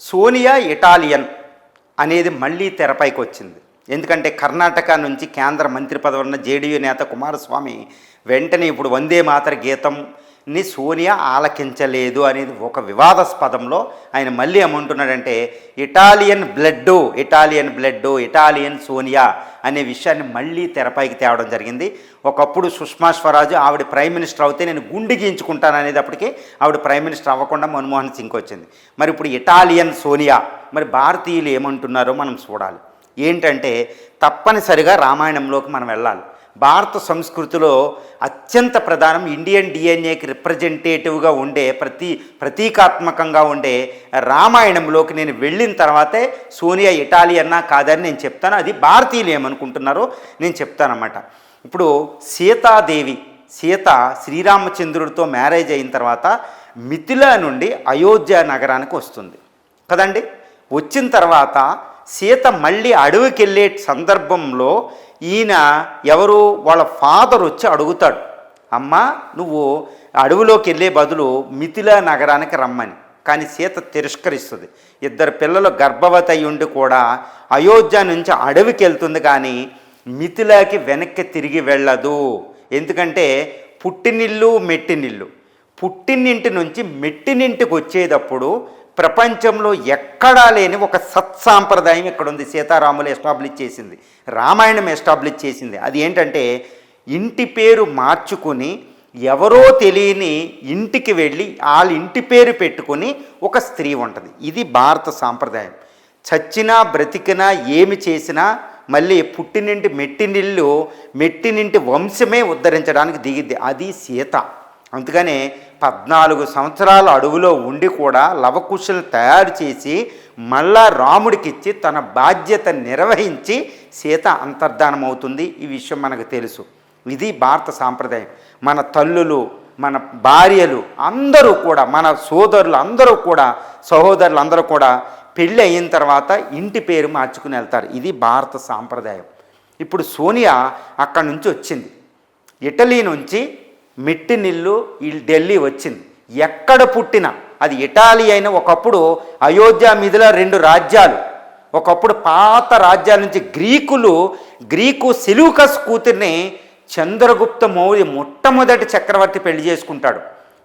Sonia Italian అనేది మళ్ళీ తెరపైకి వచ్చింది. ఎందుకంటే కర్ణాటక నుంచి కేంద్ర మంత్రి పదవి ఉన్న జేడీయూ నేత కుమారస్వామి వెంటనే ఇప్పుడు వందే మాతర గీతంని సోనియా ఆలకించలేదు అనేది ఒక వివాదాస్పదంలో ఆయన మళ్ళీ ఏమంటున్నాడంటే ఇటాలియన్ ఇటాలియన్ సోనియా అనే విషయాన్ని మళ్ళీ తెరపైకి తేవడం జరిగింది. ఒకప్పుడు సుష్మా స్వరాజ్ ఆవిడ ప్రైమ్ మినిస్టర్ అవుతే నేను గుండు గీయించుకుంటాను అనేటప్పటికీ ఆవిడ ప్రైమ్ మినిస్టర్ అవ్వకుండా మన్మోహన్ సింగ్ వచ్చింది. మరి ఇప్పుడు ఇటాలియన్ సోనియా, మరి భారతీయులు ఏమంటున్నారో మనం చూడాలి. ఏంటంటే తప్పనిసరిగా రామాయణంలోకి మనం వెళ్ళాలి. భారత సంస్కృతిలో అత్యంత ప్రధానం ఇండియన్ డిఎన్ఏకి రిప్రజెంటేటివ్గా ఉండే ప్రతీకాత్మకంగా ఉండే రామాయణంలోకి నేను వెళ్ళిన తర్వాతే సోనియా ఇటాలియన్నా కాదని నేను చెప్తాను. అది భారతీయులు ఏమనుకుంటున్నారో నేను చెప్తానన్నమాట. ఇప్పుడు సీత శ్రీరామచంద్రుడితో మ్యారేజ్ అయిన తర్వాత మిథిలా నుండి అయోధ్య నగరానికి వస్తుంది కదండి. వచ్చిన తర్వాత సీత మళ్ళీ అడవికి వెళ్ళే సందర్భంలో ఈయన ఎవరు వాళ్ళ ఫాదర్ వచ్చి అడుగుతాడు, అమ్మ నువ్వు అడవిలోకి వెళ్ళే బదులు మిథిలా నగరానికి రమ్మని. కానీ సీత తిరస్కరిస్తుంది. 2 పిల్లలు గర్భవతి అయి ఉండి కూడా అయోధ్య నుంచి అడవికి వెళ్తుంది, కానీ మిథిలాకి వెనక్కి తిరిగి వెళ్ళదు. ఎందుకంటే పుట్టినిల్లు మెట్టినిల్లు, పుట్టినింటి నుంచి మెట్టినింటికి వచ్చేటప్పుడు ప్రపంచంలో ఎక్కడా లేని ఒక సత్సాంప్రదాయం ఇక్కడ ఉంది. సీతారాములు ఎస్టాబ్లిష్ చేసింది, రామాయణం ఎస్టాబ్లిష్ చేసింది. అది ఏంటంటే ఇంటి పేరు మార్చుకుని ఎవరో తెలియని ఇంటికి వెళ్ళి వాళ్ళ ఇంటి పేరు పెట్టుకొని ఒక స్త్రీ ఉంటుంది. ఇది భారత సాంప్రదాయం. చచ్చినా బ్రతికినా ఏమి చేసినా మళ్ళీ పుట్టినింటి మెట్టినింటి వంశమే ఉద్ధరించడానికి దిగిద్ది. అది సీత. అందుకనే 14 సంవత్సరాలు అడవిలో ఉండి కూడా లవకుశలు తయారు చేసి మళ్ళా రాముడికిచ్చి తన బాధ్యత నిర్వహించి సీత అంతర్ధానం అవుతుంది. ఈ విషయం మనకు తెలుసు. ఇది భారత సాంప్రదాయం. మన తల్లులు, మన భార్యలు అందరూ కూడా, మన సహోదరులు అందరూ కూడా పెళ్ళి అయిన తర్వాత ఇంటి పేరు మార్చుకుని వెళ్తారు. ఇది భారత సాంప్రదాయం. ఇప్పుడు సోనియా అక్కడి నుంచి వచ్చింది, ఇటలీ నుంచి మెట్టినిల్లు ఢిల్లీ వచ్చింది. ఎక్కడ పుట్టినా అది ఇటాలీ అయినా, ఒకప్పుడు అయోధ్య మిథిలా 2 రాజ్యాలు. ఒకప్పుడు పాత రాజ్యాల నుంచి గ్రీకు సెలూకస్ కూతుర్ని చంద్రగుప్త మౌర్య మొట్టమొదటి చక్రవర్తి పెళ్లి చేసుకుంటాడు.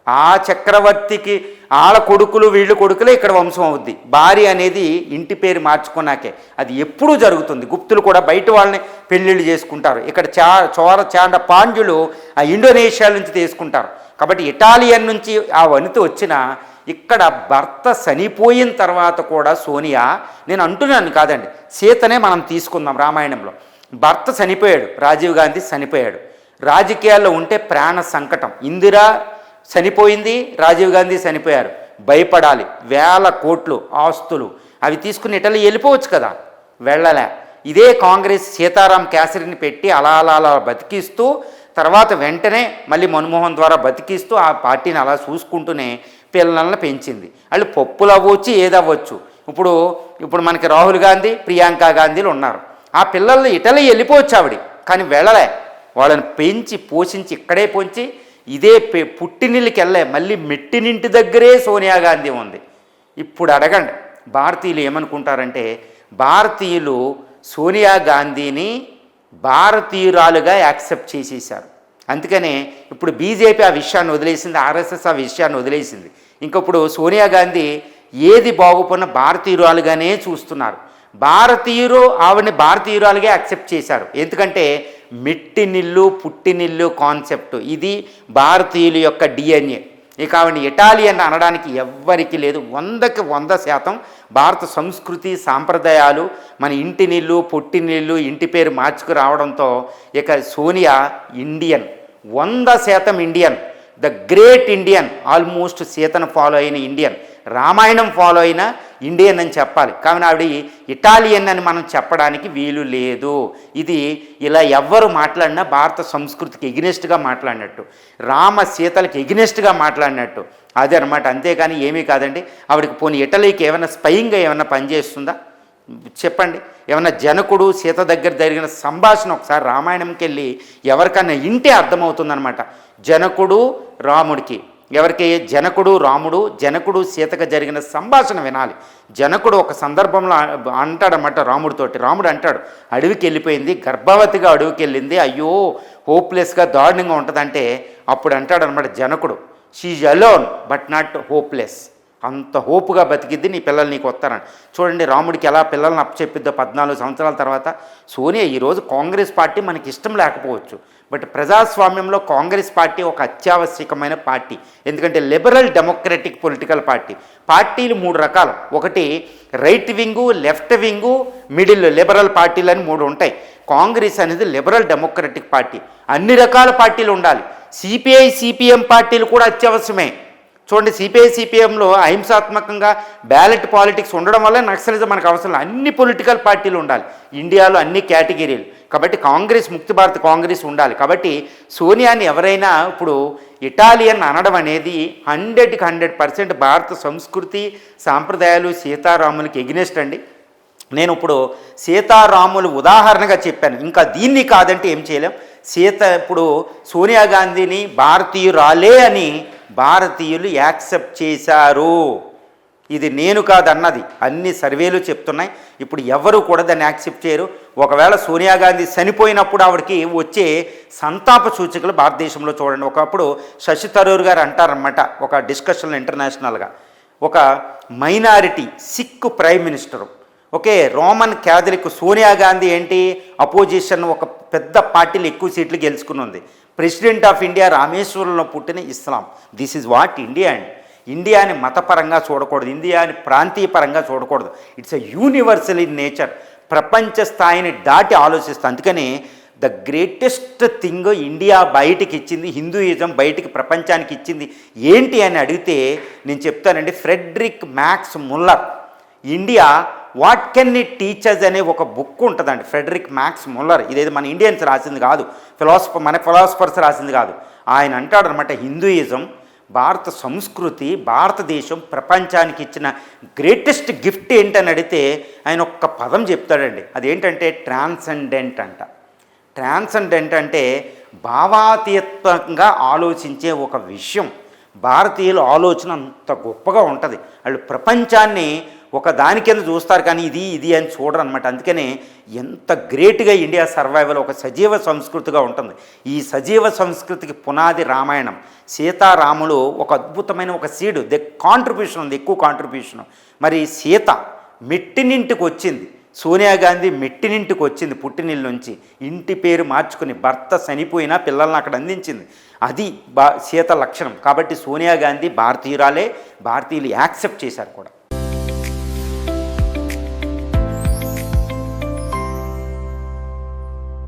ఆ చక్రవర్తికి వాళ్ళ కొడుకులు వీళ్ళు కొడుకులే ఇక్కడ వంశం అవుద్ది. భార్య అనేది ఇంటి పేరు మార్చుకున్నాకే. అది ఎప్పుడూ జరుగుతుంది. గుప్తులు కూడా బయట వాళ్ళని పెళ్ళిళ్ళు చేసుకుంటారు. ఇక్కడ చాండ పాండ్యులు ఆ ఇండోనేషియా నుంచి తీసుకుంటారు. కాబట్టి ఇటాలియన్ నుంచి ఆ వనిత వచ్చిన ఇక్కడ భర్త చనిపోయిన తర్వాత కూడా సోనియా, నేను అంటున్నాను కాదండి, సీతనే మనం తీసుకుందాం. రామాయణంలో భర్త చనిపోయాడు, రాజీవ్ గాంధీ చనిపోయాడు, రాజకీయాల్లో ఉంటే ప్రాణ సంకటం. ఇందిరా చనిపోయింది, రాజీవ్ గాంధీ చనిపోయారు, భయపడాలి. 1000 కోట్లు ఆస్తులు అవి తీసుకుని ఇటలీ వెళ్ళిపోవచ్చు కదా, వెళ్ళలే. ఇదే కాంగ్రెస్ సీతారాం కేసరిని పెట్టి అలా బతికిస్తూ తర్వాత వెంటనే మళ్ళీ మన్మోహన్ ద్వారా బతికిస్తూ ఆ పార్టీని అలా చూసుకుంటూనే పిల్లలను పెంచింది. వాళ్ళు పప్పులు అవ్వచ్చు, ఏదవ్వచ్చు. ఇప్పుడు మనకి రాహుల్ గాంధీ, ప్రియాంక గాంధీలు ఉన్నారు. ఆ పిల్లల్ని ఇటలీ వెళ్ళిపోవచ్చు ఆవిడ, కానీ వెళ్ళలే. వాళ్ళని పెంచి పోషించి ఇక్కడే పొంచి ఇదే పుట్టినిల్లికి వెళ్ళే మళ్ళీ మెట్టినింటి దగ్గరే సోనియా గాంధీ ఉంది. ఇప్పుడు అడగండి భారతీయులు ఏమనుకుంటారంటే, భారతీయులు సోనియా గాంధీని భారతీయురాలుగా యాక్సెప్ట్ చేసేసారు. అందుకనే ఇప్పుడు బీజేపీ ఆ విషయాన్ని వదిలేసింది, ఆర్ఎస్ఎస్ ఆ విషయాన్ని వదిలేసింది. ఇంకప్పుడు సోనియా గాంధీ ఏది బాగుపడిన భారతీయురాలుగానే చూస్తున్నారు. భారతీయులు ఆవిడని భారతీయురాలుగా యాక్సెప్ట్ చేశారు. ఎందుకంటే మెట్టినిల్లు పుట్టినిల్లు కాన్సెప్ట్ ఇది భారతీయుల యొక్క డిఎన్ఏ. ఇక ఆవిడని ఇటాలియన్ అనడానికి ఎవ్వరికి లేదు. 100కి 100% భారత సంస్కృతి సాంప్రదాయాలు, మన ఇంటినిల్లు పుట్టినిల్లు ఇంటి పేరు మార్చుకు రావడంతో ఇక Sonia Indian, 100% Indian, the great Indian. Almost సీతను ఫాలో అయిన ఇండియన్, రామాయణం ఫాలో అయిన ఇండియన్ అని చెప్పాలి. కానీ ఆవిడ ఇటాలియన్ అని మనం చెప్పడానికి వీలు లేదు. ఇది ఇలా ఎవ్వరు మాట్లాడినా భారత సంస్కృతికి ఎగ్నెస్ట్గా మాట్లాడినట్టు, రామ సీతలకు ఎగ్నెస్ట్గా మాట్లాడినట్టు అదే అనమాట. అంతేకాని ఏమీ కాదండి. ఆవిడకి పోనీ ఇటలీకి ఏమైనా స్పైయింగ్గా ఏమైనా పనిచేస్తుందా చెప్పండి? ఏమన్నా జనకుడు సీత దగ్గర జరిగిన సంభాషణ ఒకసారి రామాయణంకి వెళ్ళి ఎవరికన్నా ఇంటే అర్థమవుతుందనమాట. జనకుడు రాముడికి, ఎవరికి? జనకుడు రాముడు, జనకుడు సీతకు జరిగిన సంభాషణ వినాలి. జనకుడు ఒక సందర్భంలో అంటాడన్నమాట రాముడితోటి. రాముడు అంటాడు, అడవికి వెళ్ళిపోయింది, గర్భవతిగా అడవికి వెళ్ళింది, అయ్యో హోప్లెస్గా దారుణంగా ఉంటుందంటే అప్పుడు అంటాడనమాట జనకుడు, she alone but not hopeless. అంత హోపుగా బతికిద్ది, నీ పిల్లలు నీకు వస్తారని. చూడండి రాముడికి ఎలా పిల్లల్ని అప్పచెప్పిద్దో 14 సంవత్సరాల తర్వాత. సోనియా ఈరోజు కాంగ్రెస్ పార్టీ మనకి ఇష్టం లేకపోవచ్చు, బట్ ప్రజాస్వామ్యంలో కాంగ్రెస్ పార్టీ ఒక అత్యావశ్యకమైన పార్టీ. ఎందుకంటే లిబరల్ డెమోక్రటిక్ పొలిటికల్ పార్టీ. పార్టీలు 3 రకాలు, ఒకటి right wing, left wing, middle liberal పార్టీలు అని 3 ఉంటాయి. కాంగ్రెస్ అనేది లిబరల్ డెమోక్రటిక్ పార్టీ. అన్ని రకాల పార్టీలు ఉండాలి. సిపిఐ సిపిఎం పార్టీలు కూడా అత్యవసరమే. చూడండి, సిపిఐ సిపిఎంలో అహింసాత్మకంగా బ్యాలెట్ పాలిటిక్స్ ఉండడం వల్ల నక్సలిజం మనకు అవసరం. అన్ని పొలిటికల్ పార్టీలు ఉండాలి ఇండియాలో, అన్ని కేటగిరీలు. కాబట్టి కాంగ్రెస్, ముక్తి భారత్ కాంగ్రెస్ ఉండాలి. కాబట్టి సోనియాని ఎవరైనా ఇప్పుడు ఇటాలియన్ అనడం అనేది 100కి 100% భారత సంస్కృతి సాంప్రదాయాలు సీతారాములకి ఎగ్నెస్ట్ అండి. నేను ఇప్పుడు సీతారాములు ఉదాహరణగా చెప్పాను, ఇంకా దీన్ని కాదంటే ఏం చేయలేం. ఇప్పుడు సోనియా గాంధీని భారతీయురాలే అని భారతీయులు యాక్సెప్ట్ చేశారు. ఇది నేను కాదన్నది, అన్ని సర్వేలు చెప్తున్నాయి. ఇప్పుడు ఎవరు కూడా దాన్ని యాక్సెప్ట్ చేయరు. ఒకవేళ సోనియా గాంధీ చనిపోయినప్పుడు ఆవిడకి వచ్చే సంతాప సూచికలు భారతదేశంలో చూడండి. ఒకప్పుడు శశి థరూర్ గారు అంటారన్నమాట ఒక డిస్కషన్లో ఇంటర్నేషనల్గా, ఒక minority Sikh prime minister, okay, Roman Catholic. Sonia Gandhi ఏంటి, అపోజిషన్, ఒక పెద్ద పార్టీలు ఎక్కువ సీట్లు గెలుచుకుని ఉంది. ప్రెసిడెంట్ ఆఫ్ ఇండియా రామేశ్వరంలో పుట్టిన Islam. This is what India and. ఇండియాని మతపరంగా చూడకూడదు, ఇండియాని ప్రాంతీయ పరంగా చూడకూడదు. It's a universal in nature. ప్రపంచ స్థాయిని దాటి ఆలోచిస్తుంది. అందుకని ద గ్రేటెస్ట్ థింగ్ ఇండియా బయటికి ఇచ్చింది, హిందూయిజం బయటికి ప్రపంచానికి ఇచ్చింది ఏంటి అని అడిగితే నేను చెప్తానండి, Friedrich Max Muller India what can it teach us అనే ఒక బుక్ ఉంటుందండి. ఫ్రెడరిక్ మ్యాక్స్ ముల్లర్, ఇదేదో మన ఇండియన్స్ రాసింది కాదు, మన ఫిలాసఫర్స్ రాసింది కాదు. ఆయన అంటాడు అనమాట, హిందూయిజం, భారత సంస్కృతి, భారతదేశం ప్రపంచానికి ఇచ్చిన గ్రేటెస్ట్ గిఫ్ట్ ఏంటని అడిగితే ఆయన ఒక్క పదం చెప్తాడండి. అదేంటంటే ట్రాన్సెండెంట్ అంట. ట్రాన్సెండెంట్ అంటే భావాతీతంగా ఆలోచించే ఒక విషయం. భారతీయుల ఆలోచన అంత గొప్పగా ఉంటుంది. వాళ్ళు ప్రపంచాన్ని ఒక దాని కింద చూస్తారు, కానీ ఇది అని చూడరు అనమాట. అందుకనే ఎంత గ్రేట్గా ఇండియా సర్వైవల్ ఒక సజీవ సంస్కృతిగా ఉంటుంది. ఈ సజీవ సంస్కృతికి పునాది రామాయణం. సీతారాములు ఒక అద్భుతమైన ఒక సీడు, కాంట్రిబ్యూషన్ ఉంది, ఎక్కువ కాంట్రిబ్యూషన్. మరి సీత మెట్టినింటికి వచ్చింది, సోనియా గాంధీ మెట్టినింటికి వచ్చింది, పుట్టినిల్లు నుంచి. ఇంటి పేరు మార్చుకుని భర్త చనిపోయినా పిల్లల్ని అక్కడ అందించింది. అది సీత లక్షణం. కాబట్టి సోనియా గాంధీ భారతీయురాలే, భారతీయులు యాక్సెప్ట్ చేశారు కూడా.